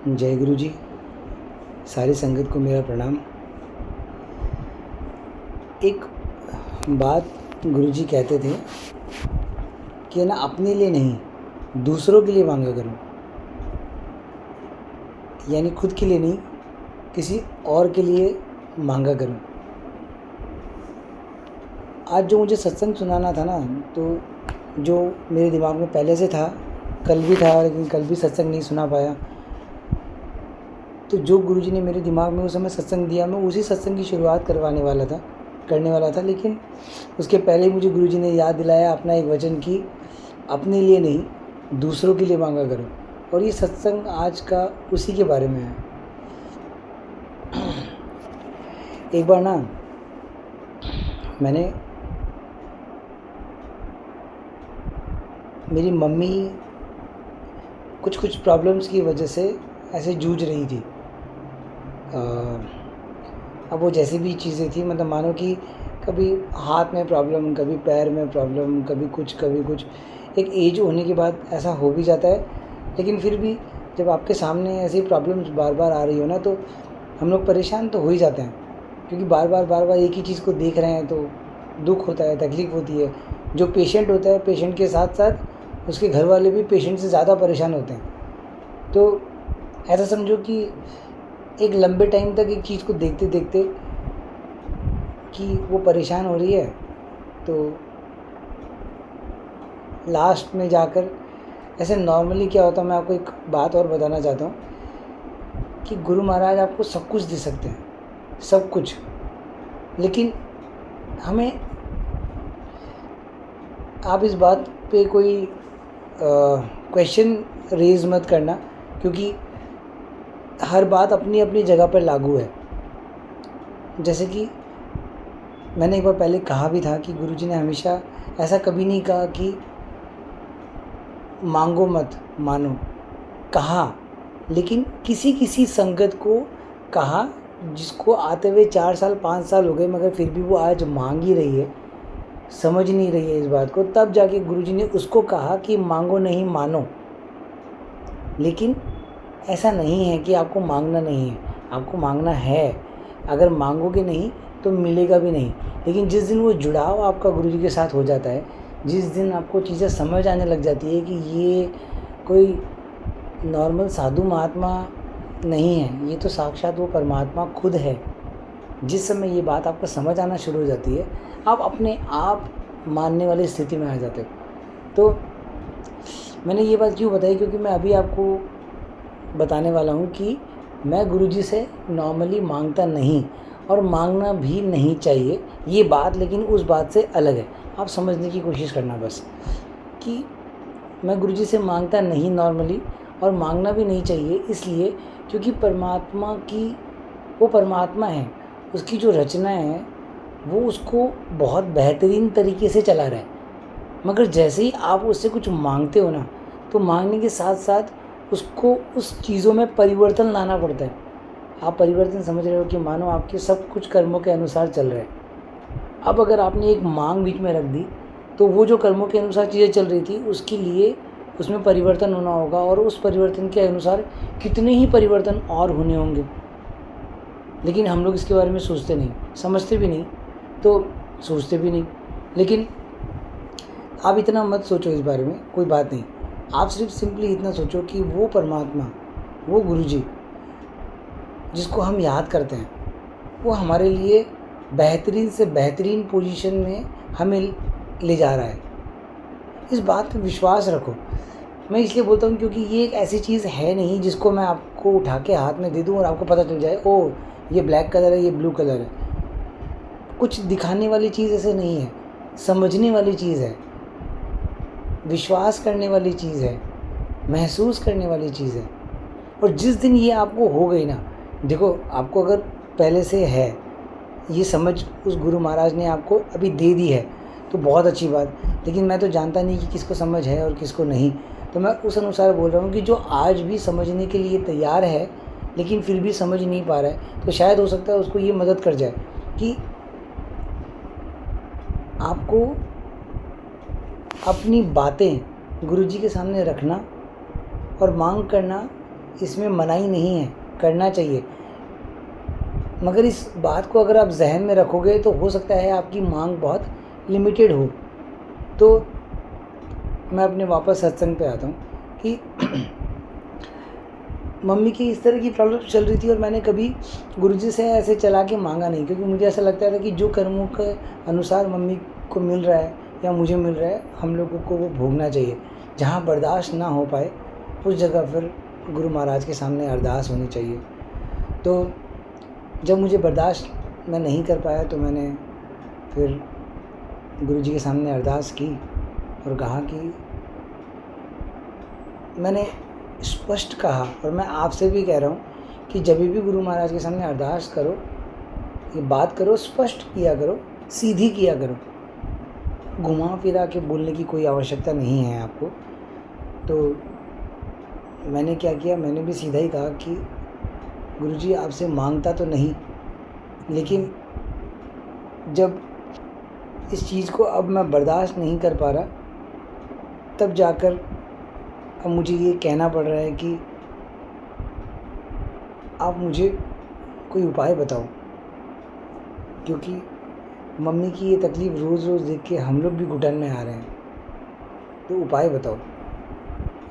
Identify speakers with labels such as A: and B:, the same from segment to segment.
A: जय गुरु जी। सारी संगत को मेरा प्रणाम। एक बात गुरु जी कहते थे कि ना अपने लिए नहीं दूसरों के लिए मांगा करो, यानी खुद के लिए नहीं किसी और के लिए मांगा करो। आज जो मुझे सत्संग सुनाना था ना, तो जो मेरे दिमाग में पहले से था, कल भी था, लेकिन कल भी सत्संग नहीं सुना पाया। तो जो गुरुजी ने मेरे दिमाग में उस समय सत्संग दिया, मैं उसी सत्संग की शुरुआत करने वाला था, लेकिन उसके पहले ही मुझे गुरुजी ने याद दिलाया अपना एक वचन कि अपने लिए नहीं दूसरों के लिए मांगा करो। और ये सत्संग आज का उसी के बारे में है। एक बार ना मैंने मेरी मम्मी कुछ प्रॉब्लम्स की वजह से ऐसे जूझ रही थी। अब वो जैसी भी चीज़ें थी, मतलब मानो कि कभी हाथ में प्रॉब्लम, कभी पैर में प्रॉब्लम, कभी कुछ। एक एज होने के बाद ऐसा हो भी जाता है, लेकिन फिर भी जब आपके सामने ऐसी प्रॉब्लम्स बार बार आ रही हो ना, तो हम लोग परेशान तो हो ही जाते हैं, क्योंकि बार बार एक ही चीज़ को देख रहे हैं तो दुख होता है, तकलीफ़ होती है। जो पेशेंट होता है, पेशेंट के साथ साथ उसके घर वाले भी पेशेंट से ज़्यादा परेशान होते हैं। तो ऐसा समझो कि एक लंबे टाइम तक एक चीज़ को देखते देखते कि वो परेशान हो रही है, तो लास्ट में जाकर ऐसे नॉर्मली क्या होता है, मैं आपको एक बात और बताना चाहता हूँ कि गुरु महाराज आपको सब कुछ दे सकते हैं, सब कुछ, लेकिन हमें, आप इस बात पे कोई क्वेश्चन रेज़ मत करना, क्योंकि हर बात अपनी अपनी जगह पर लागू है। जैसे कि मैंने एक बार पहले कहा भी था कि गुरुजी ने हमेशा ऐसा कभी नहीं कहा कि मांगो मत मानो, कहा, लेकिन किसी संगत को कहा जिसको आते हुए 4 साल 5 साल हो गए, मगर फिर भी वो आज मांग ही रही है, समझ नहीं रही है इस बात को। तब जाके गुरुजी ने उसको कहा कि मांगो नहीं मानो। लेकिन ऐसा नहीं है कि आपको मांगना नहीं है, आपको मांगना है। अगर मांगोगे नहीं तो मिलेगा भी नहीं। लेकिन जिस दिन वो जुड़ाव आपका गुरुजी के साथ हो जाता है, जिस दिन आपको चीज़ें समझ आने लग जाती है कि ये कोई नॉर्मल साधु महात्मा नहीं है, ये तो साक्षात वो परमात्मा खुद है, जिस समय ये बात आपको समझ आना शुरू हो जाती है, आप अपने आप मानने वाली स्थिति में आ जाते हो। तो मैंने ये बात क्यों बताई, क्योंकि मैं अभी आपको बताने वाला हूँ कि मैं गुरुजी से नॉर्मली मांगता नहीं, और मांगना भी नहीं चाहिए ये बात, लेकिन उस बात से अलग है। आप समझने की कोशिश करना बस, कि मैं गुरुजी से मांगता नहीं नॉर्मली, और मांगना भी नहीं चाहिए इसलिए क्योंकि परमात्मा की, वो परमात्मा है, उसकी जो रचना है वो उसको बहुत बेहतरीन तरीके से चला रहा है। मगर जैसे ही आप उससे कुछ मांगते हो ना, तो मांगने के साथ साथ उसको उस चीज़ों में परिवर्तन लाना पड़ता है। आप परिवर्तन समझ रहे हो कि मानो आपके सब कुछ कर्मों के अनुसार चल रहा है। अब अगर आपने एक मांग बीच में रख दी, तो वो जो कर्मों के अनुसार चीज़ें चल रही थी, उसके लिए उसमें परिवर्तन होना होगा, और उस परिवर्तन के अनुसार कितने ही परिवर्तन और होने होंगे। लेकिन हम लोग इसके बारे में सोचते नहीं, समझते भी नहीं, तो सोचते भी नहीं। लेकिन आप इतना मत सोचो इस बारे में, कोई बात नहीं। आप सिर्फ सिंपली इतना सोचो कि वो परमात्मा, वो गुरुजी जिसको हम याद करते हैं, वो हमारे लिए बेहतरीन से बेहतरीन पोजीशन में हमें ले जा रहा है। इस बात पे विश्वास रखो। मैं इसलिए बोलता हूँ क्योंकि ये एक ऐसी चीज़ है नहीं जिसको मैं आपको उठा के हाथ में दे दूँ और आपको पता चल जाए, ओह ये ब्लैक कलर है, ये ब्लू कलर है। कुछ दिखाने वाली चीज़ ऐसे नहीं है, समझने वाली चीज़ है, विश्वास करने वाली चीज़ है, महसूस करने वाली चीज़ है। और जिस दिन ये आपको हो गई ना, देखो आपको अगर पहले से है ये समझ, उस गुरु महाराज ने आपको अभी दे दी है, तो बहुत अच्छी बात। लेकिन मैं तो जानता नहीं कि किसको समझ है और किसको नहीं, तो मैं उस अनुसार बोल रहा हूँ कि जो आज भी समझने के लिए तैयार है लेकिन फिर भी समझ नहीं पा रहा है, तो शायद हो सकता है उसको ये मदद कर जाए कि आपको अपनी बातें गुरुजी के सामने रखना और मांग करना इसमें मनाही नहीं है, करना चाहिए। मगर इस बात को अगर आप जहन में रखोगे तो हो सकता है आपकी मांग बहुत लिमिटेड हो। तो मैं अपने वापस सत्संग पे आता हूँ कि मम्मी की इस तरह की प्रॉब्लम चल रही थी और मैंने कभी गुरुजी से ऐसे चला के मांगा नहीं, क्योंकि मुझे ऐसा लगता था कि जो कर्मों के अनुसार मम्मी को मिल रहा है या मुझे मिल रहा है, हम लोगों को वो भोगना चाहिए। जहाँ बर्दाश्त ना हो पाए उस जगह फिर गुरु महाराज के सामने अरदास होनी चाहिए। तो जब मुझे बर्दाश्त मैं नहीं कर पाया तो मैंने फिर गुरुजी के सामने अरदास की और कहा कि मैंने स्पष्ट कहा, और मैं आपसे भी कह रहा हूँ कि जब भी गुरु महाराज के सामने अरदास करो, ये बात करो, स्पष्ट किया करो, सीधी किया करो, घुमा फिरा के बोलने की कोई आवश्यकता नहीं है आपको। तो मैंने क्या किया, मैंने भी सीधा ही कहा कि गुरुजी आपसे मांगता तो नहीं, लेकिन जब इस चीज़ को अब मैं बर्दाश्त नहीं कर पा रहा, तब जाकर अब मुझे ये कहना पड़ रहा है कि आप मुझे कोई उपाय बताओ, क्योंकि मम्मी की ये तकलीफ़ रोज़ रोज़ देख के हम लोग भी घुटन में आ रहे हैं, तो उपाय बताओ।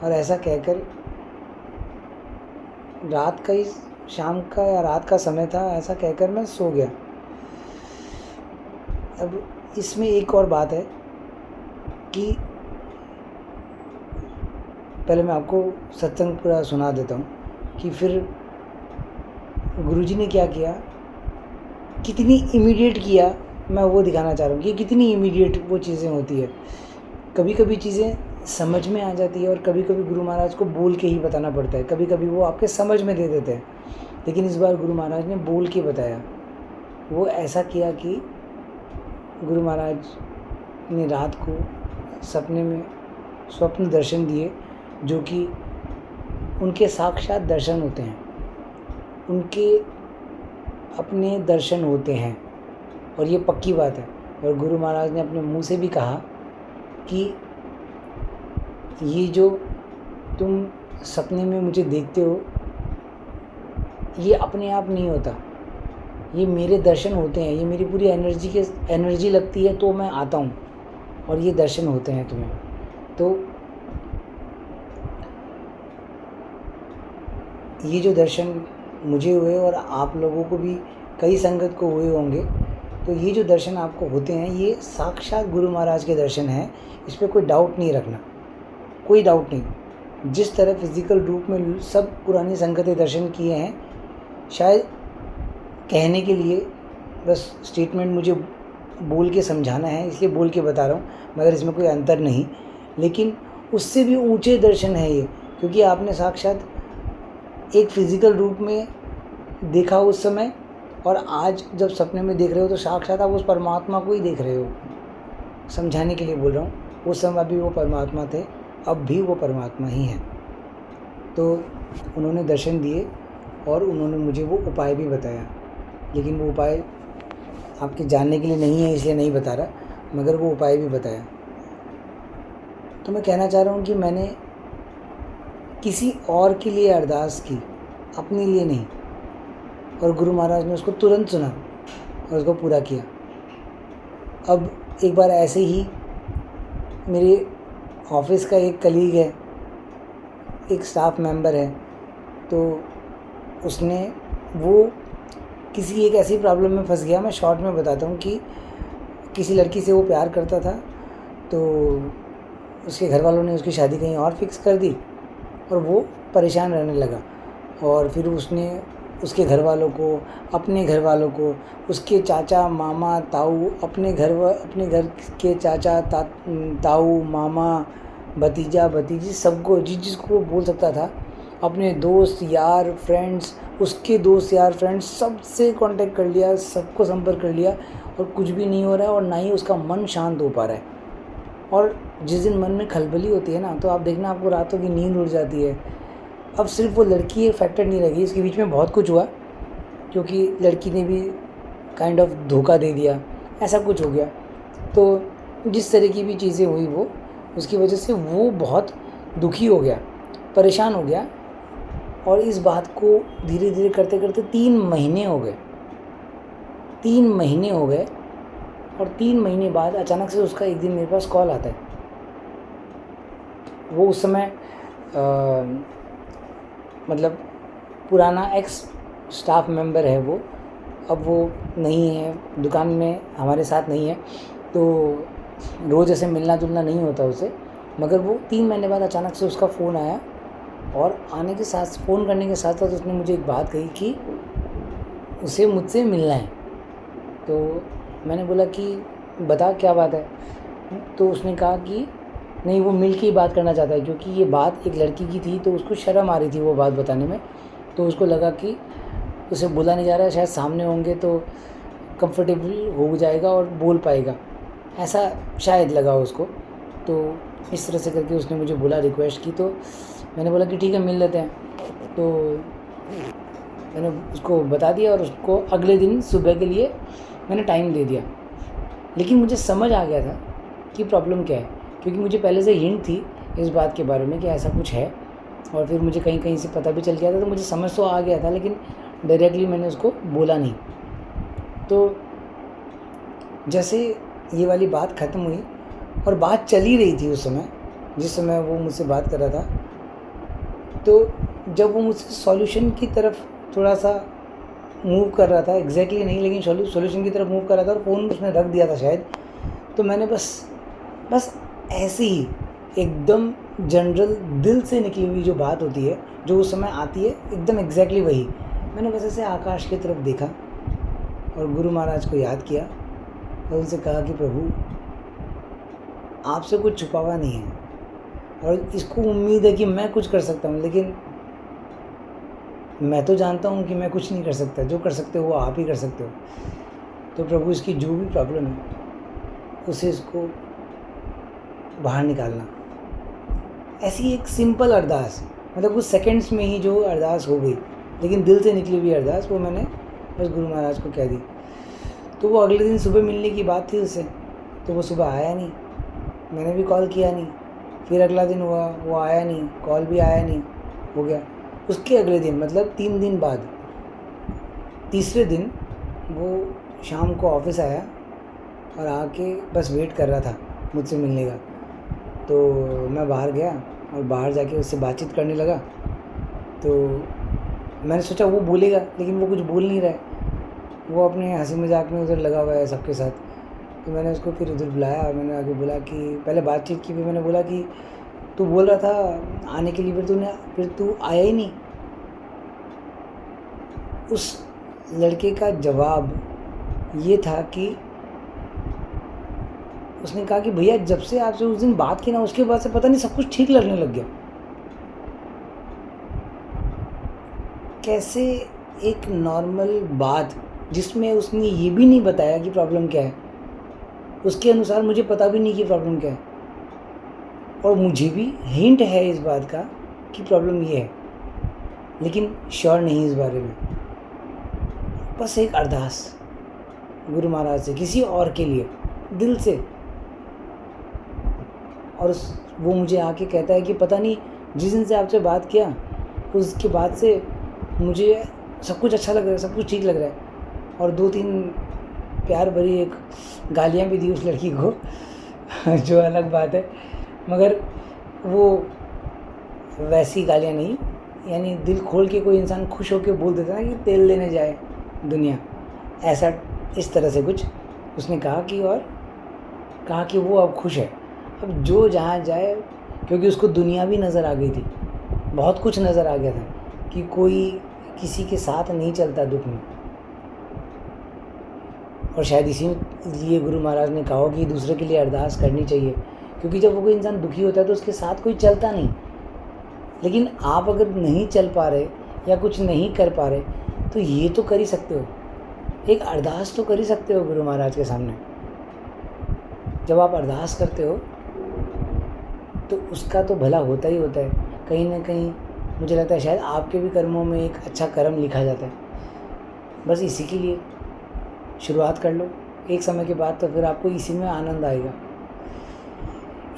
A: और ऐसा कहकर रात का ही, शाम का या रात का समय था, ऐसा कहकर मैं सो गया। अब इसमें एक और बात है कि पहले मैं आपको सत्संग पूरा सुना देता हूँ कि फिर गुरुजी ने क्या किया, कितनी इमीडिएट किया, मैं वो दिखाना चाह रहा हूँ कि कितनी इमीडिएट वो चीज़ें होती है। कभी कभी चीज़ें समझ में आ जाती है और कभी कभी गुरु महाराज को बोल के ही बताना पड़ता है, कभी कभी वो आपके समझ में दे देते हैं। लेकिन इस बार गुरु महाराज ने बोल के बताया। वो ऐसा किया कि गुरु महाराज ने रात को सपने में स्वप्न दर्शन दिए, जो कि उनके साक्षात दर्शन होते हैं, उनके अपने दर्शन होते हैं, और ये पक्की बात है। और गुरु महाराज ने अपने मुंह से भी कहा कि ये जो तुम सपने में मुझे देखते हो, ये अपने आप नहीं होता, ये मेरे दर्शन होते हैं, ये मेरी पूरी एनर्जी लगती है तो मैं आता हूँ और ये दर्शन होते हैं तुम्हें। तो ये जो दर्शन मुझे हुए और आप लोगों को भी कई संगत को हुए होंगे, तो ये जो दर्शन आपको होते हैं ये साक्षात गुरु महाराज के दर्शन हैं। इस पर कोई डाउट नहीं रखना, कोई डाउट नहीं। जिस तरह फिज़िकल रूप में सब पुरानी संगतें दर्शन किए हैं, शायद कहने के लिए बस स्टेटमेंट मुझे बोल के समझाना है, इसलिए बोल के बता रहा हूँ, मगर इसमें कोई अंतर नहीं। लेकिन उससे भी ऊंचे दर्शन है ये, क्योंकि आपने साक्षात एक फिज़िकल रूप में देखा उस समय, और आज जब सपने में देख रहे हो तो साक्षात आप उस परमात्मा को ही देख रहे हो। समझाने के लिए बोल रहा हूँ, उस समय भी वो परमात्मा थे, अब भी वो परमात्मा ही हैं। तो उन्होंने दर्शन दिए और उन्होंने मुझे वो उपाय भी बताया, लेकिन वो उपाय आपके जानने के लिए नहीं है, इसलिए नहीं बता रहा, मगर वो उपाय भी बताया। तो मैं कहना चाह रहा हूँ कि मैंने किसी और के लिए अरदास की, अपने लिए नहीं, और गुरु महाराज ने उसको तुरंत सुना और उसको पूरा किया। अब एक बार ऐसे ही मेरे ऑफिस का एक कलीग है, एक स्टाफ मेंबर है, तो उसने वो किसी एक ऐसी प्रॉब्लम में फंस गया। मैं शॉर्ट में बताता हूँ कि किसी लड़की से वो प्यार करता था, तो उसके घर वालों ने उसकी शादी कहीं और फिक्स कर दी और वो परेशान रहने लगा। और फिर उसने उसके घर वालों को, अपने घर वालों को, उसके चाचा मामा ताऊ, अपने घर के चाचा ताऊ मामा भतीजा भतीजी, सबको जिसको वो बोल सकता था, अपने दोस्त यार फ्रेंड्स, उसके दोस्त यार फ्रेंड्स, सबसे कांटेक्ट कर लिया, सबको संपर्क कर लिया, और कुछ भी नहीं हो रहा है और ना ही उसका मन शांत हो पा रहा है। और जिस दिन मन में खलबली होती है ना, तो आप देखना आपको रातों की नींद उड़ जाती है। अब सिर्फ वो लड़की एक फैक्टर नहीं रही, इसके बीच में बहुत कुछ हुआ, क्योंकि लड़की ने भी काइंड ऑफ धोखा दे दिया, ऐसा कुछ हो गया। तो जिस तरह की भी चीज़ें हुई वो, उसकी वजह से वो बहुत दुखी हो गया, परेशान हो गया। और इस बात को धीरे धीरे करते करते 3 महीने हो गए। 3 महीने हो गए और 3 महीने बाद अचानक से उसका एक दिन मेरे पास कॉल आता है। वो उस समय मतलब पुराना एक्स स्टाफ मेंबर है वो, अब वो नहीं है दुकान में, हमारे साथ नहीं है, तो रोज़ ऐसे मिलना जुलना नहीं होता उसे। मगर वो 3 महीने बाद अचानक से उसका फ़ोन आया और आने के साथ, फ़ोन करने के साथ साथ उसने मुझे एक बात कही कि उसे मुझसे मिलना है। तो मैंने बोला कि बता क्या बात है। तो उसने कहा कि नहीं, वो मिल के ही बात करना चाहता है, क्योंकि ये बात एक लड़की की थी तो उसको शर्म आ रही थी वो बात बताने में। तो उसको लगा कि उसे बोला नहीं जा रहा है, शायद सामने होंगे तो कंफर्टेबल हो जाएगा और बोल पाएगा, ऐसा शायद लगा उसको। तो इस तरह से करके उसने मुझे बोला, रिक्वेस्ट की। तो मैंने बोला कि ठीक है, मिल लेते हैं। तो मैंने उसको बता दिया और उसको अगले दिन सुबह के लिए मैंने टाइम दे दिया। लेकिन मुझे समझ आ गया था कि प्रॉब्लम क्या है, क्योंकि मुझे पहले से हिंट थी इस बात के बारे में कि ऐसा कुछ है, और फिर मुझे कहीं कहीं से पता भी चल गया था। तो मुझे समझ तो आ गया था, लेकिन डायरेक्टली मैंने उसको बोला नहीं। तो जैसे ये वाली बात ख़त्म हुई और बात चल ही रही थी उस समय, जिस समय वो मुझसे बात कर रहा था, तो जब वो मुझसे सॉल्यूशन की तरफ थोड़ा सा मूव कर रहा था, एग्जैक्टली नहीं लेकिन सॉल्यूशन की तरफ मूव कर रहा था और फ़ोन उसने रख दिया था शायद, तो मैंने बस ऐसे ही एकदम जनरल दिल से निकली हुई जो बात होती है, जो उस समय आती है, एकदम एग्जैक्टली वही मैंने बस ऐसे आकाश की तरफ देखा और गुरु महाराज को याद किया और उनसे कहा कि प्रभु, आपसे कुछ छुपा हुआ नहीं है और इसको उम्मीद है कि मैं कुछ कर सकता हूँ, लेकिन मैं तो जानता हूँ कि मैं कुछ नहीं कर सकता, जो कर सकते हो वो आप ही कर सकते हो। तो प्रभु, इसकी जो भी प्रॉब्लम है उसे इसको बाहर निकालना। ऐसी एक सिंपल अरदास, मतलब कुछ सेकंड्स में ही जो अरदास हो गई, लेकिन दिल से निकली हुई अरदास, वो मैंने बस गुरु महाराज को कह दी। तो वो अगले दिन सुबह मिलने की बात थी उससे, तो वो सुबह आया नहीं, मैंने भी कॉल किया नहीं। फिर अगला दिन हुआ, वो आया नहीं, कॉल भी आया नहीं, हो गया। उसके अगले दिन मतलब 3 दिन बाद, तीसरे दिन वो शाम को ऑफिस आया और आके बस वेट कर रहा था मुझसे मिलने का। तो मैं बाहर गया और बाहर जाके उससे बातचीत करने लगा। तो मैंने सोचा वो बोलेगा, लेकिन वो कुछ बोल नहीं रहा है, वो अपने हंसी मजाक में उधर लगा हुआ है सबके साथ। तो मैंने उसको फिर उधर बुलाया और मैंने आगे बोला कि पहले बातचीत की, फिर मैंने बोला कि तू बोल रहा था आने के लिए, फिर तू आया ही नहीं। उस लड़के का जवाब ये था कि उसने कहा कि भैया, जब से आपसे उस दिन बात की ना, उसके बाद से पता नहीं सब कुछ ठीक लगने लग गया। कैसे एक नॉर्मल बात जिसमें उसने ये भी नहीं बताया कि प्रॉब्लम क्या है, उसके अनुसार मुझे पता भी नहीं कि प्रॉब्लम क्या है, और मुझे भी हिंट है इस बात का कि प्रॉब्लम ये है, लेकिन श्योर नहीं इस बारे में। बस एक अरदास गुरु महाराज से किसी और के लिए दिल से, और वो मुझे आके कहता है कि पता नहीं जिस दिन से आपसे बात किया उसके बाद से मुझे सब कुछ अच्छा लग रहा है, सब कुछ ठीक लग रहा है। और 2-3 प्यार भरी एक गालियाँ भी दी उस लड़की को जो अलग बात है, मगर वो वैसी गालियाँ नहीं, यानी दिल खोल के कोई इंसान खुश होकर बोल देता ना कि तेल लेने जाए दुनिया, ऐसा इस तरह से कुछ उसने कहा कि, और कहा कि वो अब खुश है, अब जो जहाँ जाए, क्योंकि उसको दुनिया भी नज़र आ गई थी, बहुत कुछ नज़र आ गया था कि कोई किसी के साथ नहीं चलता दुख में। और शायद इसीलिए गुरु महाराज ने कहा कि दूसरे के लिए अरदास करनी चाहिए, क्योंकि जब वो कोई इंसान दुखी होता है तो उसके साथ कोई चलता नहीं। लेकिन आप अगर नहीं चल पा रहे या कुछ नहीं कर पा रहे, तो ये तो कर ही सकते हो, एक अरदास तो कर ही सकते हो गुरु महाराज के सामने। जब आप अरदास करते हो तो उसका तो भला होता ही होता है, कहीं ना कहीं मुझे लगता है शायद आपके भी कर्मों में एक अच्छा कर्म लिखा जाता है। बस इसी के लिए शुरुआत कर लो, एक समय के बाद तो फिर आपको इसी में आनंद आएगा।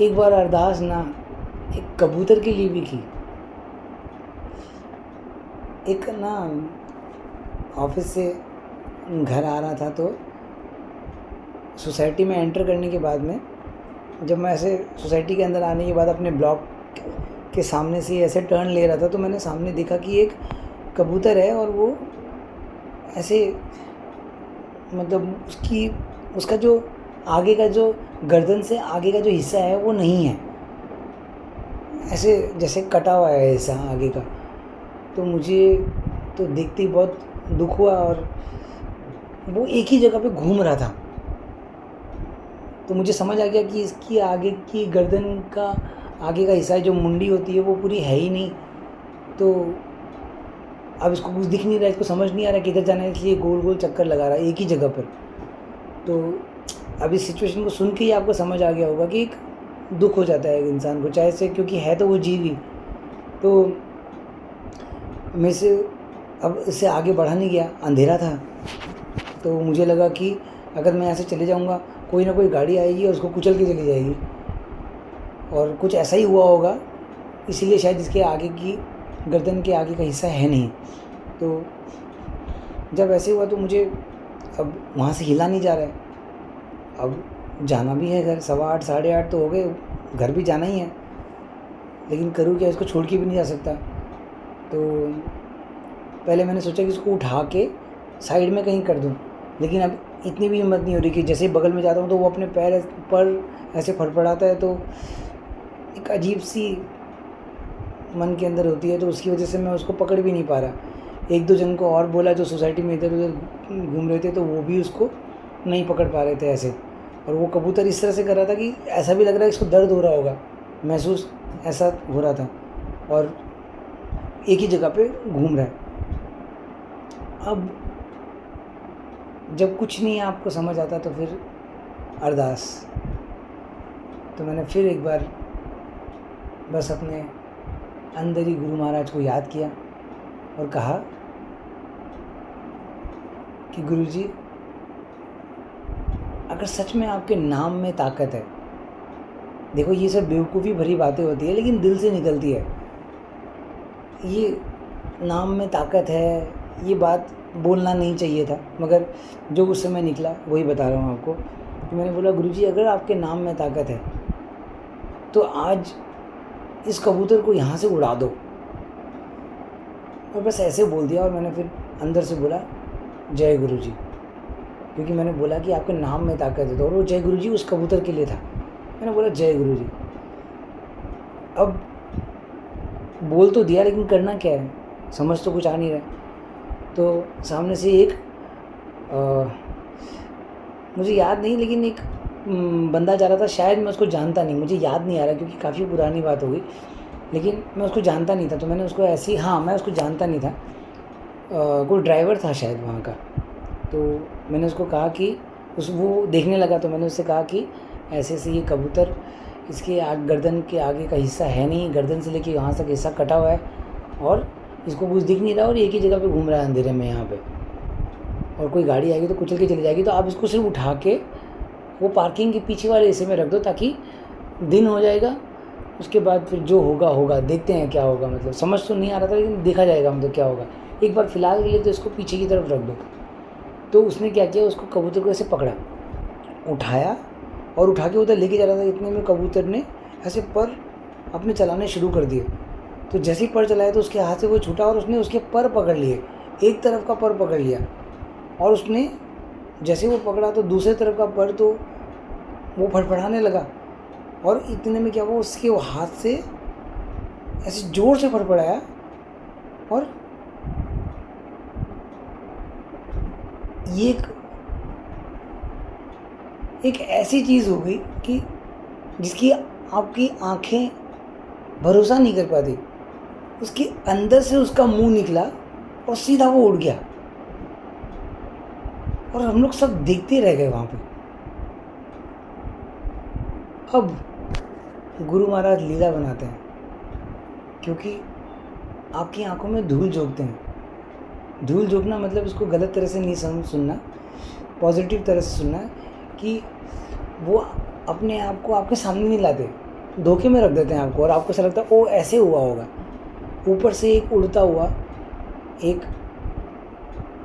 A: एक बार अरदास ना एक कबूतर के लिए भी की, एक ना ऑफिस से घर आ रहा था, तो सोसाइटी में एंटर करने के बाद में, जब मैं ऐसे सोसाइटी के अंदर आने के बाद अपने ब्लॉक के सामने से ऐसे टर्न ले रहा था, तो मैंने सामने देखा कि एक कबूतर है और वो ऐसे, मतलब उसका जो आगे का जो गर्दन से आगे का जो हिस्सा है वो नहीं है, ऐसे जैसे कटा हुआ है हिस्सा आगे का। तो मुझे तो देखते ही बहुत दुख हुआ, और वो एक ही जगह पे घूम रहा था। तो मुझे समझ आ गया कि इसकी आगे की गर्दन का आगे का हिस्सा जो मुंडी होती है वो पूरी है ही नहीं। तो अब इसको कुछ दिख नहीं रहा है, इसको समझ नहीं आ रहा किधर जाना है, इसलिए गोल गोल चक्कर लगा रहा है एक ही जगह पर। तो अब इस सिचुएशन को सुन के ही आपको समझ आ गया होगा कि एक दुख हो जाता है एक इंसान को, चाहे से, क्योंकि है तो वो जीव ही। तो मैं से अब इससे आगे बढ़ा नहीं गया, अंधेरा था। तो मुझे लगा कि अगर मैं ऐसे चले जाऊंगा, कोई ना कोई गाड़ी आएगी और उसको कुचल के चली जाएगी, और कुछ ऐसा ही हुआ होगा, इसीलिए शायद इसके आगे की गर्दन के आगे का हिस्सा है नहीं। तो जब ऐसे हुआ तो मुझे अब वहाँ से हिला नहीं जा रहा है। अब जाना भी है घर, 8:15 8:30 तो हो गए, घर भी जाना ही है, लेकिन करूँ क्या, इसको छोड़ के भी नहीं जा सकता। तो पहले मैंने सोचा कि इसको उठा के साइड में कहीं कर दूँ, लेकिन अब इतनी भी हिम्मत नहीं हो रही कि जैसे ही बगल में जाता हूँ तो वो अपने पैर पर ऐसे फड़फड़ाता है, तो एक अजीब सी मन के अंदर होती है, तो उसकी वजह से मैं उसको पकड़ भी नहीं पा रहा। 1-2 जन को और बोला जो सोसाइटी में इधर उधर घूम रहे थे, तो वो भी उसको नहीं पकड़ पा रहे थे ऐसे। और वो कबूतर इस तरह से कर रहा था कि ऐसा भी लग रहा है इसको दर्द हो रहा होगा, महसूस ऐसा हो रहा था, और एक ही जगह पे घूम रहा है। अब जब कुछ नहीं आपको समझ आता तो फिर अरदास। तो मैंने फिर एक बार बस अपने अंदर ही गुरु महाराज को याद किया और कहा कि गुरुजी, अगर सच में आपके नाम में ताकत है, देखो ये सब बेवकूफ़ी भरी बातें होती है लेकिन दिल से निकलती है, ये नाम में ताकत है, ये बात बोलना नहीं चाहिए था, मगर जो उस समय निकला वही बता रहा हूँ आपको। तो मैंने बोला, गुरुजी अगर आपके नाम में ताकत है तो आज इस कबूतर को यहाँ से उड़ा दो। और बस ऐसे बोल दिया, और मैंने फिर अंदर से बोला जय गुरुजी, क्योंकि मैंने बोला कि आपके नाम में ताकत है, तो और वो जय गुरुजी उस कबूतर के लिए था। मैंने बोला जय गुरुजी। अब बोल तो दिया लेकिन करना क्या है, समझ तो कुछ आ नहीं रहा। तो सामने से एक मुझे याद नहीं, लेकिन एक बंदा जा रहा था, शायद मैं उसको जानता नहीं, मुझे याद नहीं आ रहा क्योंकि काफ़ी पुरानी बात हो गई, लेकिन मैं उसको जानता नहीं था। तो मैंने उसको ऐसे ही, हाँ मैं उसको जानता नहीं था, कोई ड्राइवर था शायद वहाँ का। तो मैंने उसको कहा कि वो देखने लगा, तो मैंने उससे कहा कि ऐसे ऐसे ये कबूतर, इसके गर्दन के आगे का हिस्सा है नहीं, गर्दन से लेके यहाँ तक हिस्सा कटा हुआ है, और इसको कुछ दिख नहीं रहा, और एक ही जगह पे घूम रहा है अंधेरे में यहाँ पे, और कोई गाड़ी आएगी तो कुचल के चली जाएगी। तो आप इसको सिर्फ उठा के वो पार्किंग के पीछे वाले हिस्से में रख दो, ताकि दिन हो जाएगा, उसके बाद फिर जो होगा होगा, देखते हैं क्या होगा। मतलब समझ तो नहीं आ रहा था लेकिन देखा जाएगा मतलब क्या होगा, एक बार फ़िलहाल के लिए तो इसको पीछे की तरफ रख दो। तो उसने क्या किया, उसको कबूतर को ऐसे पकड़ा, उठाया और उठा के उधर लेके जा रहा था। इतने में कबूतर ने ऐसे पर अपने चलाने शुरू कर दिए। तो जैसे ही पर चलाया तो उसके हाथ से वो छूटा और उसने उसके पर पकड़ लिए, एक तरफ का पर पकड़ लिया, और उसने जैसे वो पकड़ा तो दूसरे तरफ का पर तो वो फड़फड़ाने लगा। और इतने में क्या हुआ, उसके वो हाथ से ऐसे ज़ोर से फड़फड़ाया, और ये एक ऐसी चीज़ हो गई कि जिसकी आपकी आंखें भरोसा नहीं कर पाती। उसके अंदर से उसका मुंह निकला और सीधा वो उड़ गया, और हम लोग सब देखते रह गए वहाँ पे। अब गुरु महाराज लीला बनाते हैं, क्योंकि आपकी आंखों में धूल झोंकते हैं। धूल झोंकना मतलब इसको गलत तरह से नहीं सुनना, पॉजिटिव तरह से सुनना, कि वो अपने आप को आपके सामने नहीं लाते, धोखे में रख देते हैं आपको, और आपको ऐसा लगता है ओ ऐसे हुआ होगा। ऊपर से एक उड़ता हुआ एक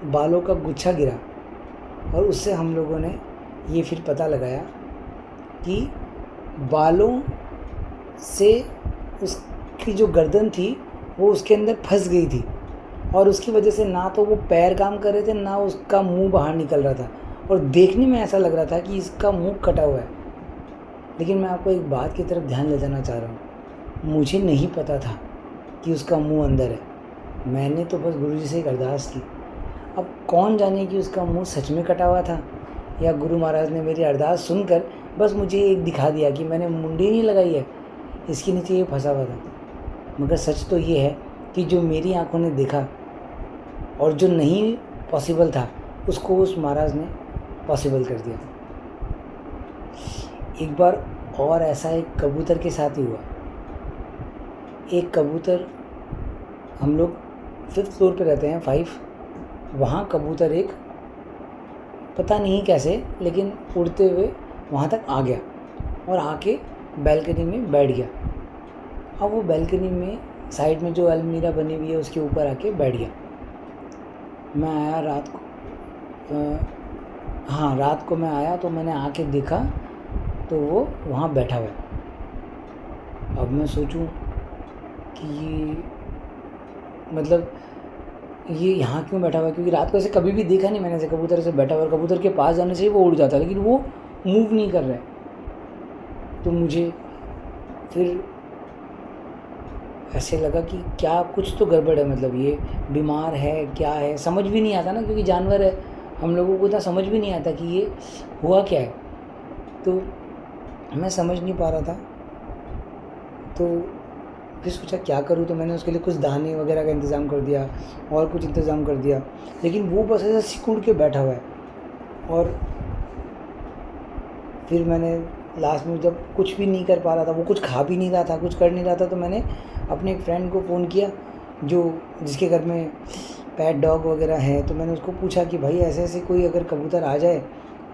A: बालों का गुच्छा गिरा और उससे हम लोगों ने ये फिर पता लगाया कि बालों से उसकी जो गर्दन थी वो उसके अंदर फंस गई थी और उसकी वजह से ना तो वो पैर काम कर रहे थे ना उसका मुंह बाहर निकल रहा था और देखने में ऐसा लग रहा था कि इसका मुंह कटा हुआ है। लेकिन मैं आपको एक बात की तरफ ध्यान ले जाना चाह रहा हूँ, मुझे नहीं पता था कि उसका मुंह अंदर है। मैंने तो बस गुरुजी से एक अरदास की। अब कौन जाने कि उसका मुंह सच में कटा हुआ था या गुरु महाराज ने मेरी अरदास सुनकर बस मुझे एक दिखा दिया कि मैंने मुंडी नहीं लगाई है, इसके नीचे ये फंसा हुआ था। मगर सच तो ये है कि जो मेरी आंखों ने देखा और जो नहीं पॉसिबल था उसको उस महाराज ने पॉसिबल कर दिया। एक बार और ऐसा एक कबूतर के साथ ही हुआ। एक कबूतर, हम लोग 5th फ्लोर पे रहते हैं, 5, वहाँ कबूतर एक पता नहीं कैसे लेकिन उड़ते हुए वहाँ तक आ गया और आके बैल्कनी में बैठ गया। अब वो बैल्कनी में साइड में जो अलमीरा बनी हुई है उसके ऊपर आके बैठ गया। मैं आया रात को, हाँ रात को मैं आया तो मैंने आके देखा तो वो वहाँ बैठा हुआ है। अब मैं सोचूं कि ये मतलब ये यहाँ क्यों बैठा हुआ है, क्योंकि रात को ऐसे कभी भी देखा नहीं मैंने ऐसे कबूतर ऐसे बैठा हुआ। कबूतर के पास जाने से ही वो उड़ जाता है लेकिन वो मूव नहीं कर रहा है। तो मुझे फिर ऐसे लगा कि क्या कुछ तो गड़बड़ है, मतलब ये बीमार है क्या है, समझ भी नहीं आता ना, क्योंकि जानवर है, हम लोगों को इतना समझ भी नहीं आता कि ये हुआ क्या है। तो मैं समझ नहीं पा रहा था। तो फिर सोचा क्या करूँ, तो मैंने उसके लिए कुछ दाने वगैरह का इंतज़ाम कर दिया और कुछ इंतज़ाम कर दिया, लेकिन वो बस ऐसा सिकुड़ के बैठा हुआ है। और फिर मैंने लास्ट में जब कुछ भी नहीं कर पा रहा था, वो कुछ खा भी नहीं रहा था, कुछ कर नहीं रहा था, तो मैंने अपने एक फ्रेंड को फ़ोन किया जिसके घर में पेट डॉग वगैरह है। तो मैंने उसको पूछा कि भाई ऐसे ऐसे कोई अगर कबूतर आ जाए,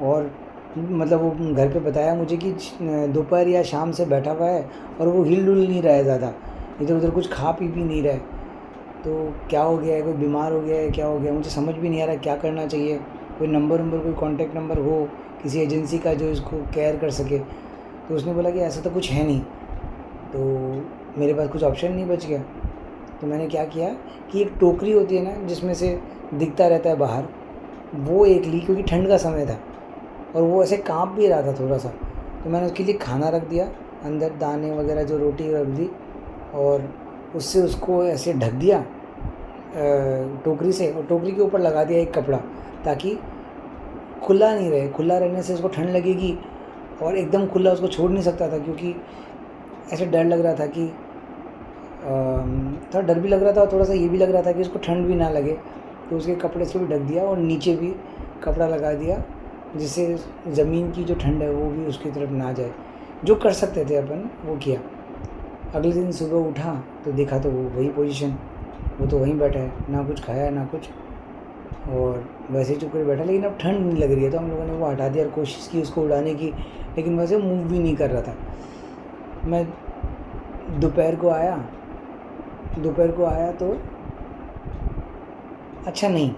A: और मतलब वो घर पे बताया मुझे कि दोपहर या शाम से बैठा हुआ है और वो हिल डुल नहीं रहा है ज़्यादा, इधर उधर कुछ खा पी भी नहीं रहा है, तो क्या हो गया है, कोई बीमार हो गया है, क्या हो गया, मुझे समझ भी नहीं आ रहा क्या करना चाहिए। कोई नंबर कोई कॉन्टैक्ट नंबर हो किसी एजेंसी का जो इसको केयर कर सके। तो उसने बोला कि ऐसा तो कुछ है नहीं। तो मेरे पास कुछ ऑप्शन नहीं बच गया। तो मैंने क्या किया कि एक टोकरी होती है ना जिसमें से दिखता रहता है बाहर, वो एक ली, क्योंकि ठंड का समय था और वो ऐसे काँप भी रहा था थोड़ा सा। तो मैंने उसके लिए खाना रख दिया अंदर, दाने वगैरह जो रोटी रख दी, और उससे उसको ऐसे ढक दिया टोकरी से, और टोकरी के ऊपर लगा दिया एक कपड़ा, ताकि खुला नहीं रहे। खुला रहने से उसको ठंड लगेगी और एकदम खुला उसको छोड़ नहीं सकता था, क्योंकि ऐसे डर लग रहा था कि थोड़ा डर भी लग रहा था और थोड़ा सा ये भी लग रहा था कि उसको ठंड भी ना लगे। तो उसके कपड़े से भी ढक दिया और नीचे भी कपड़ा लगा दिया, जिससे ज़मीन की जो ठंड है वो भी उसकी तरफ ना जाए। जो कर सकते थे अपन वो किया। अगले दिन सुबह उठा तो देखा तो वो वही पोजीशन, वो तो वहीं बैठा है, ना कुछ खाया ना कुछ, और वैसे ही चुप कर बैठा। लेकिन अब ठंड नहीं लग रही है तो हम लोगों ने वो हटा दिया और कोशिश की उसको उड़ाने की, लेकिन वैसे मूव भी नहीं कर रहा था। मैं दोपहर को आया तो अच्छा नहीं,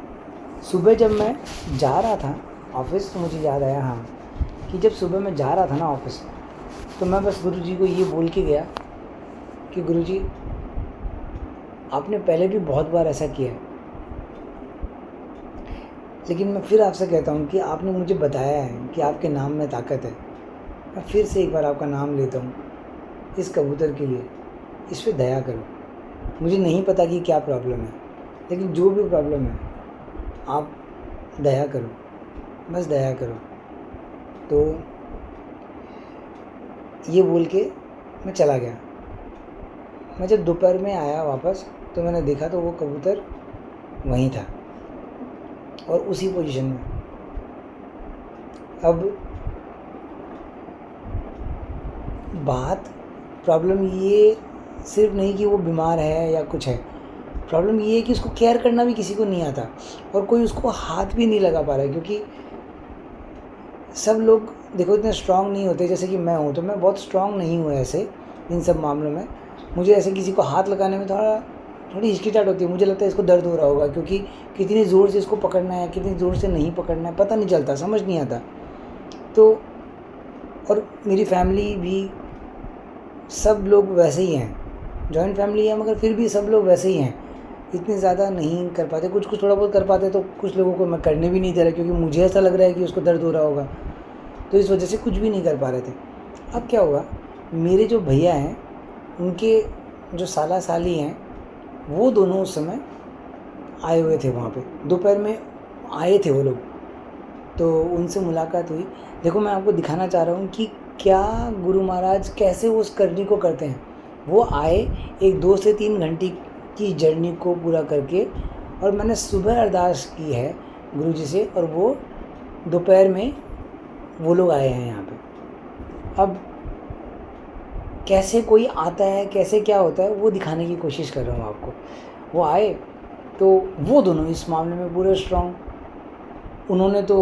A: सुबह जब मैं जा रहा था ऑफिस तो मुझे याद आया, हाँ, कि जब सुबह मैं जा रहा था ना ऑफिस, तो मैं बस गुरुजी को ये बोल के गया कि गुरुजी आपने पहले भी बहुत बार ऐसा किया है, लेकिन मैं फिर आपसे कहता हूँ कि आपने मुझे बताया है कि आपके नाम में ताकत है। मैं फिर से एक बार आपका नाम लेता हूँ इस कबूतर के लिए, इस पर दया करो। मुझे नहीं पता कि क्या प्रॉब्लम है, लेकिन जो भी प्रॉब्लम है आप दया करो, बस दया करो। तो ये बोल के मैं चला गया। मैं जब दोपहर में आया वापस तो मैंने देखा तो वो कबूतर वहीं था और उसी पोजीशन में। अब प्रॉब्लम ये सिर्फ नहीं कि वो बीमार है या कुछ है, प्रॉब्लम ये है कि उसको केयर करना भी किसी को नहीं आता और कोई उसको हाथ भी नहीं लगा पा रहा है, क्योंकि सब लोग देखो इतने स्ट्रांग नहीं होते जैसे कि मैं हूँ। तो मैं बहुत स्ट्रांग नहीं हूँ ऐसे इन सब मामलों में। मुझे ऐसे किसी को हाथ लगाने में थोड़ा थोड़ी हिचकिचाहट होती है। मुझे लगता है इसको दर्द हो रहा होगा, क्योंकि कितनी ज़ोर से इसको पकड़ना है, कितनी ज़ोर से नहीं पकड़ना है, पता नहीं चलता, समझ नहीं आता। तो और मेरी फैमिली भी सब लोग वैसे ही हैं, जॉइंट फैमिली है मगर फिर भी सब लोग वैसे ही हैं, इतने ज़्यादा नहीं कर पाते। कुछ कुछ थोड़ा बहुत कर पाते, तो कुछ लोगों को मैं करने भी नहीं दे रहा, क्योंकि मुझे ऐसा लग रहा है कि उसको दर्द हो रहा होगा, तो इस वजह से कुछ भी नहीं कर पा रहे थे। अब क्या हुआ, मेरे जो भैया हैं उनके जो साला साली हैं वो दोनों उस समय आए हुए थे वहाँ पे, दोपहर में आए थे वो लोग, तो उनसे मुलाकात हुई। देखो मैं आपको दिखाना चाह रहा हूँ कि क्या गुरु महाराज कैसे उस करनी को करते हैं। वो आए एक 2 से 3 घंटे की जर्नी को पूरा करके, और मैंने सुबह अरदास की है गुरु जी से, और वो दोपहर में वो लोग आए हैं यहाँ पे। अब कैसे कोई आता है, कैसे क्या होता है, वो दिखाने की कोशिश कर रहा हूँ आपको। वो आए तो वो दोनों इस मामले में पूरे स्ट्रॉन्ग। उन्होंने तो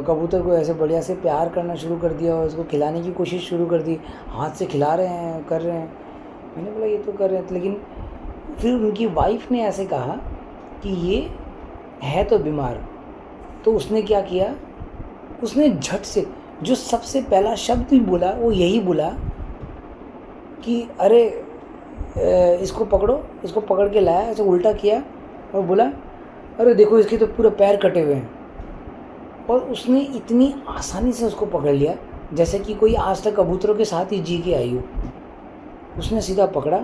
A: कबूतर को ऐसे बढ़िया से प्यार करना शुरू कर दिया और उसको खिलाने की कोशिश शुरू कर दी, हाथ से खिला रहे हैं, कर रहे हैं। मैंने बोला ये तो कर रहे हैं, लेकिन फिर उनकी वाइफ ने ऐसे कहा कि ये है तो बीमार। तो उसने क्या किया, उसने झट से जो सबसे पहला शब्द भी बोला वो यही बोला कि अरे इसको पकड़ो। इसको पकड़ के लाया, ऐसे उल्टा किया और बोला अरे देखो इसके तो पूरे पैर कटे हुए हैं। और उसने इतनी आसानी से उसको पकड़ लिया जैसे कि कोई आज तक कबूतरों के साथ ही जी के आई हो। उसने सीधा पकड़ा,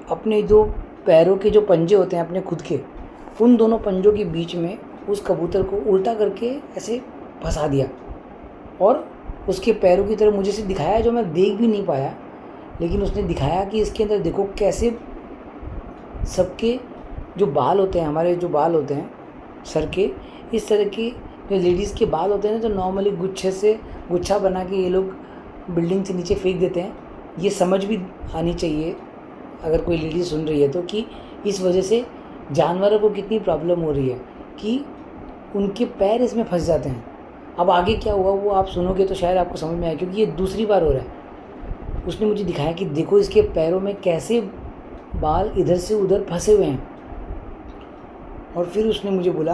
A: अपने जो पैरों के जो पंजे होते हैं अपने खुद के, उन दोनों पंजों के बीच में उस कबूतर को उल्टा करके ऐसे फंसा दिया, और उसके पैरों की तरफ मुझे से दिखाया, जो मैं देख भी नहीं पाया, लेकिन उसने दिखाया कि इसके अंदर देखो कैसे सबके जो बाल होते हैं, हमारे जो बाल होते हैं सर के, इस तरह के जो लेडीज़ के बाल होते हैं ना, जो नॉर्मली गुच्छे से गुच्छा बना के ये लोग बिल्डिंग से नीचे फेंक देते हैं। ये समझ भी आनी चाहिए अगर कोई लेडीज़ सुन रही है तो, कि इस वजह से जानवरों को कितनी प्रॉब्लम हो रही है कि उनके पैर इसमें फंस जाते हैं। अब आगे क्या हुआ वो आप सुनोगे तो शायद आपको समझ में आए, क्योंकि ये दूसरी बार हो रहा है। उसने मुझे दिखाया कि देखो इसके पैरों में कैसे बाल इधर से उधर फंसे हुए हैं। और फिर उसने मुझे बोला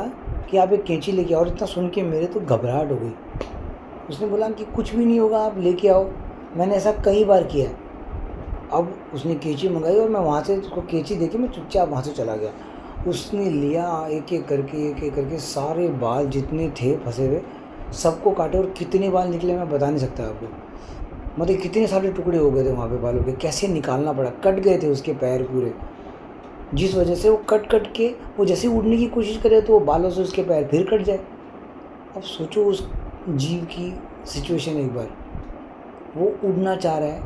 A: कि आप एक कैंची लेके आओ। और इतना सुन के मेरे तो घबराहट हो गई। उसने बोला कि कुछ भी नहीं होगा, आप लेके आओ। मैंने ऐसा कई बार किया। अब उसने कैंची मंगाई और मैं वहाँ से उसको कैंची देके मैं चुपचाप वहाँ से चला गया। उसने लिया एक एक करके सारे बाल जितने थे फंसे हुए सबको काटे, और कितने बाल निकले मैं बता नहीं सकता आपको। मतलब कितने सारे टुकड़े हो गए थे वहाँ पे बालों के, कैसे निकालना पड़ा, कट गए थे उसके पैर पूरे, जिस वजह से वो कट के वो जैसे उड़ने की कोशिश करे तो वो बालों से उसके पैर फिर कट जाए। अब सोचो उस जीव की सिचुएशन एक बार, वो उड़ना चाह रहा है,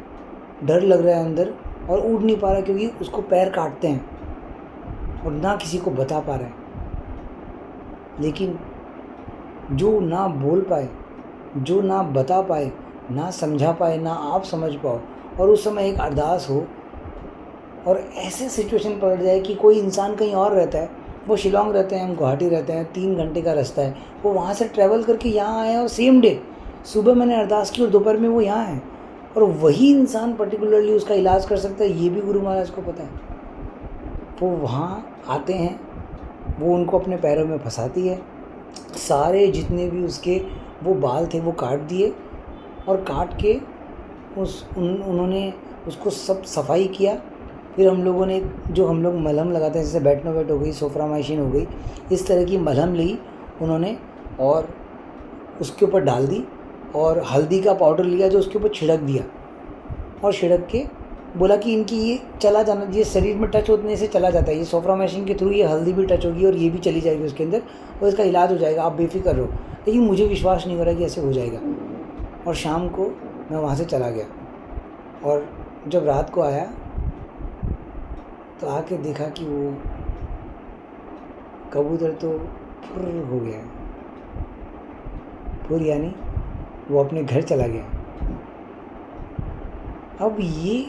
A: डर लग रहा है अंदर और उड़ नहीं पा रहा क्योंकि उसको पैर काटते हैं और ना किसी को बता पा रहा है। लेकिन जो ना बोल पाए, जो ना बता पाए, ना समझा पाए, ना आप समझ पाओ, और उस समय एक अरदास हो और ऐसे सिचुएशन पलट जाए कि कोई इंसान कहीं और रहता है, वो शिलोंग रहते हैं, हम गुवाहाटी रहते हैं, 3 घंटे का रास्ता है, वो वहाँ से ट्रैवल करके यहाँ आए और सेम डे सुबह मैंने अरदास की और दोपहर में वो यहाँ है, और वही इंसान पर्टिकुलरली उसका इलाज कर सकता है, ये भी गुरु महाराज को पता है। वो वहाँ आते हैं, वो उनको अपने पैरों में फंसाती है, सारे जितने भी उसके वो बाल थे वो काट दिए, और काट के उन्होंने उसको सब सफाई किया। फिर हम लोगों ने जो हम लोग मलहम लगाते हैं, जैसे बैटनोवेट हो गई, सोफ्रामाइसिन हो गई, इस तरह की मलहम ली उन्होंने और उसके ऊपर डाल दी, और हल्दी का पाउडर लिया जो उसके ऊपर छिड़क दिया, और छिड़क के बोला कि इनकी ये चला जाना, ये शरीर में टच होने से चला जाता है, ये सोफ्रामाइसिन के थ्रू ये हल्दी भी टच होगी और ये भी चली जाएगी उसके अंदर, और इसका इलाज हो जाएगा, आप बेफिक्र रहो। लेकिन मुझे विश्वास नहीं हो रहा कि ऐसे हो जाएगा। और शाम को मैं वहाँ से चला गया, और जब रात को आया तो आके देखा कि वो कबूतर तो फुर हो गया है, फुर यानी वो अपने घर चला गया। अब ये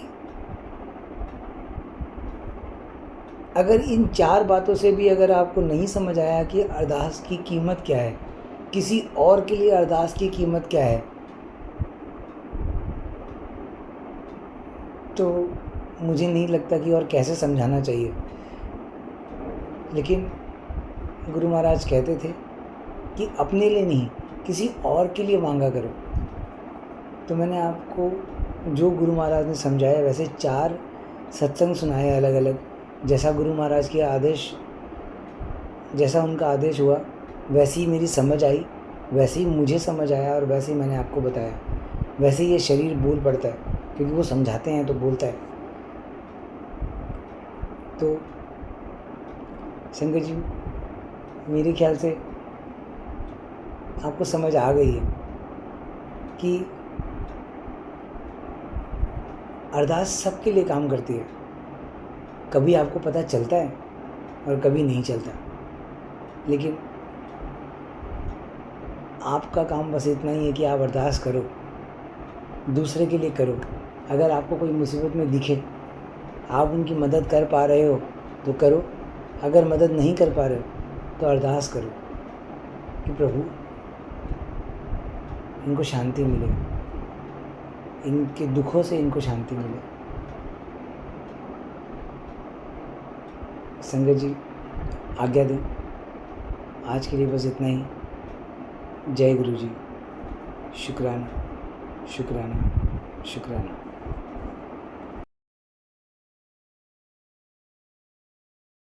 A: अगर इन 4 बातों से भी अगर आपको नहीं समझ आया कि अरदास की कीमत क्या है, किसी और के लिए अरदास की कीमत क्या है, तो मुझे नहीं लगता कि और कैसे समझाना चाहिए। लेकिन गुरु महाराज कहते थे कि अपने लिए नहीं, किसी और के लिए मांगा करो। तो मैंने आपको जो गुरु महाराज ने समझाया वैसे 4 सत्संग सुनाए अलग अलग, जैसा गुरु महाराज के आदेश, जैसा उनका आदेश हुआ वैसे ही मेरी समझ आई, वैसे ही मुझे समझ आया और वैसे ही मैंने आपको बताया। वैसे ही ये शरीर बोल पड़ता है, क्योंकि वो समझाते हैं तो बोलता है। तो संगत जी, मेरे ख्याल से आपको समझ आ गई है कि अरदास सबके लिए काम करती है। कभी आपको पता चलता है और कभी नहीं चलता, लेकिन आपका काम बस इतना ही है कि आप अरदास करो, दूसरे के लिए करो। अगर आपको कोई मुसीबत में दिखे, आप उनकी मदद कर पा रहे हो तो करो, अगर मदद नहीं कर पा रहे हो तो अरदास करो कि प्रभु इनको शांति मिले, इनके दुखों से इनको शांति मिले। संगत जी, आज्ञा दें, आज के लिए बस इतना ही। जय गुरु जी। शुक्राना शुक्राना शुक्राना।